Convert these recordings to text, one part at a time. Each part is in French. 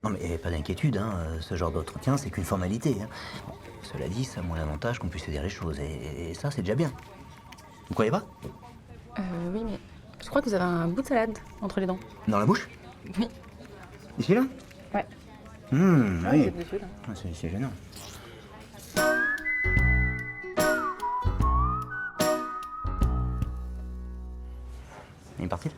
Non mais pas d'inquiétude, hein, ce genre d'entretien, c'est qu'une formalité, hein. Bon, cela dit, ça a moins l'avantage qu'on puisse se dire les choses et ça, c'est déjà bien. Vous croyez pas? Oui, mais je crois que vous avez un bout de salade entre les dents. Dans la bouche? Oui. Ici, là? Ouais. Ah, vous Oui. êtes dessus, là. Ah, c'est gênant. Il est parti là?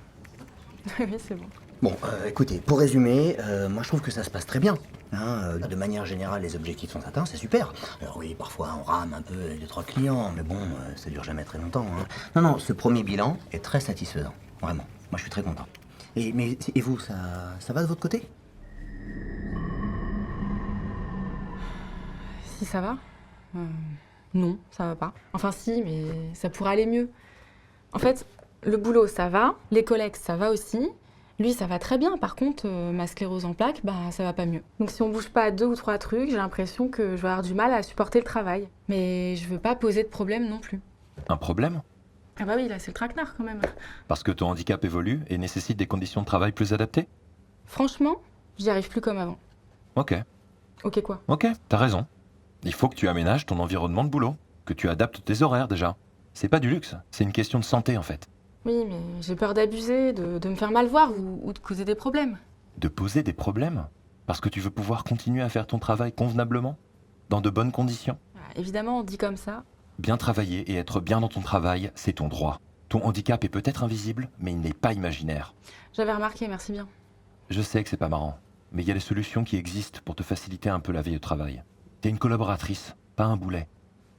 Oui, c'est bon. Bon, écoutez, pour résumer, moi je trouve que ça se passe très bien. Hein, de manière générale, les objectifs sont atteints, c'est super. Alors oui, parfois on rame un peu avec 2-3 clients, mais bon, ça dure jamais très longtemps. Hein. Non, non, ce premier bilan est très satisfaisant, vraiment. Moi je suis très content. Et vous, ça va de votre côté? Si ça va Non, ça va pas. Enfin si, mais ça pourrait aller mieux. En fait, le boulot, ça va. Les collègues, ça va aussi. Lui, ça va très bien. Par contre, ma sclérose en plaques, bah, ça va pas mieux. Donc si on bouge pas 2 ou 3 trucs, j'ai l'impression que je vais avoir du mal à supporter le travail. Mais je veux pas poser de problème non plus. Un problème? Ah bah oui, là, c'est le traquenard quand même. Parce que ton handicap évolue et nécessite des conditions de travail plus adaptées? Franchement, j'y arrive plus comme avant. Ok, Ok quoi? t'as raison. Il faut que tu aménages ton environnement de boulot, que tu adaptes tes horaires déjà. C'est pas du luxe, c'est une question de santé en fait. Oui, mais j'ai peur d'abuser, de me faire mal voir ou de causer des problèmes. De poser des problèmes? Parce que tu veux pouvoir continuer à faire ton travail convenablement? Dans de bonnes conditions? Évidemment, on dit comme ça. Bien travailler et être bien dans ton travail, c'est ton droit. Ton handicap est peut-être invisible, mais il n'est pas imaginaire. J'avais remarqué, merci bien. Je sais que c'est pas marrant, mais il y a des solutions qui existent pour te faciliter un peu la vie au travail. T'es une collaboratrice, pas un boulet.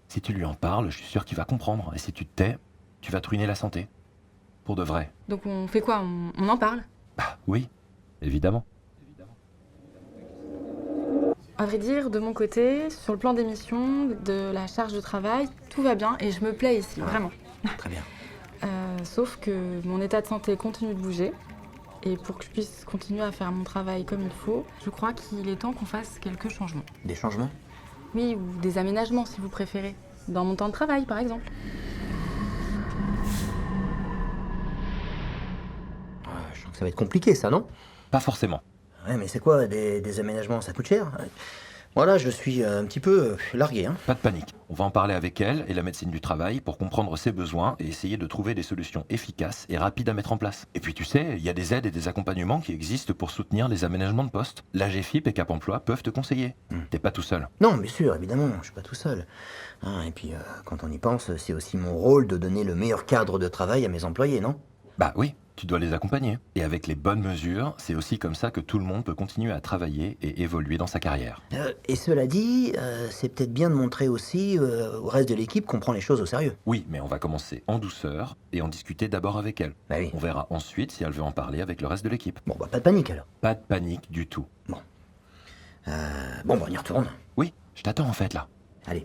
Si tu lui en parles, je suis sûr qu'il va comprendre, et si tu te tais, tu vas te ruiner la santé. Pour de vrai. Donc on fait quoi? On en parle? Bah oui, évidemment. À vrai dire, de mon côté, sur le plan des missions, de la charge de travail, tout va bien et je me plais ici, vraiment. Très bien. Sauf que mon état de santé continue de bouger. Et pour que je puisse continuer à faire mon travail comme il faut, je crois qu'il est temps qu'on fasse quelques changements. Des changements? Oui, ou des aménagements si vous préférez. Dans mon temps de travail, par exemple. Je sens que ça va être compliqué, ça, non? Pas forcément. Ouais, mais c'est quoi, des aménagements, ça coûte cher? Voilà, je suis un petit peu largué, hein. Pas de panique. On va en parler avec elle et la médecine du travail pour comprendre ses besoins et essayer de trouver des solutions efficaces et rapides à mettre en place. Et puis tu sais, il y a des aides et des accompagnements qui existent pour soutenir les aménagements de poste. L'AGFIP et Cap Emploi peuvent te conseiller. T'es pas tout seul. Non, bien sûr, évidemment, je suis pas tout seul. Hein, et puis, quand on y pense, c'est aussi mon rôle de donner le meilleur cadre de travail à mes employés, non? Bah oui, tu dois les accompagner. Et avec les bonnes mesures, c'est aussi comme ça que tout le monde peut continuer à travailler et évoluer dans sa carrière. Et cela dit, c'est peut-être bien de montrer aussi au reste de l'équipe qu'on prend les choses au sérieux. Oui, mais on va commencer en douceur et en discuter d'abord avec elle. Bah oui. On verra ensuite si elle veut en parler avec le reste de l'équipe. Bon, bah pas de panique alors. Pas de panique du tout. Bon, bah on y retourne. Oui, je t'attends en fait là. Allez.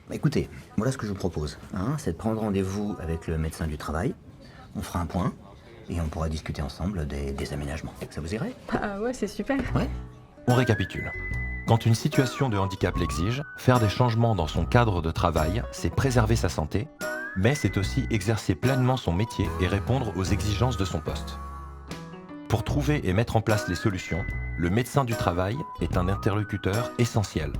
Bah, écoutez, voilà ce que je vous propose. Hein, c'est de prendre rendez-vous avec le médecin du travail. On fera un point et on pourra discuter ensemble des aménagements. Ça vous irait? Ah ouais, c'est super. Ouais. On récapitule. Quand une situation de handicap l'exige, faire des changements dans son cadre de travail, c'est préserver sa santé, mais c'est aussi exercer pleinement son métier et répondre aux exigences de son poste. Pour trouver et mettre en place les solutions, le médecin du travail est un interlocuteur essentiel.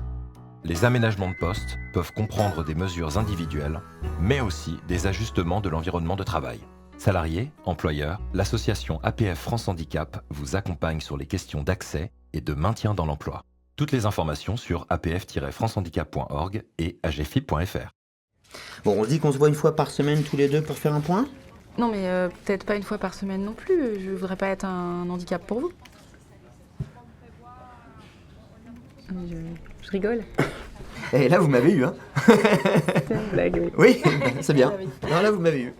Les aménagements de poste peuvent comprendre des mesures individuelles, mais aussi des ajustements de l'environnement de travail. Salariés, employeurs, l'association APF France Handicap vous accompagne sur les questions d'accès et de maintien dans l'emploi. Toutes les informations sur apf-francehandicap.org et agfip.fr. Bon, on se dit qu'on se voit une fois par semaine tous les deux pour faire un point? Non mais peut-être pas une fois par semaine non plus. Je voudrais pas être un handicap pour vous. Je rigole. Et là, vous m'avez eu, hein? C'est une blague, oui. Oui, c'est bien. Ah oui. Non, là, vous m'avez eu.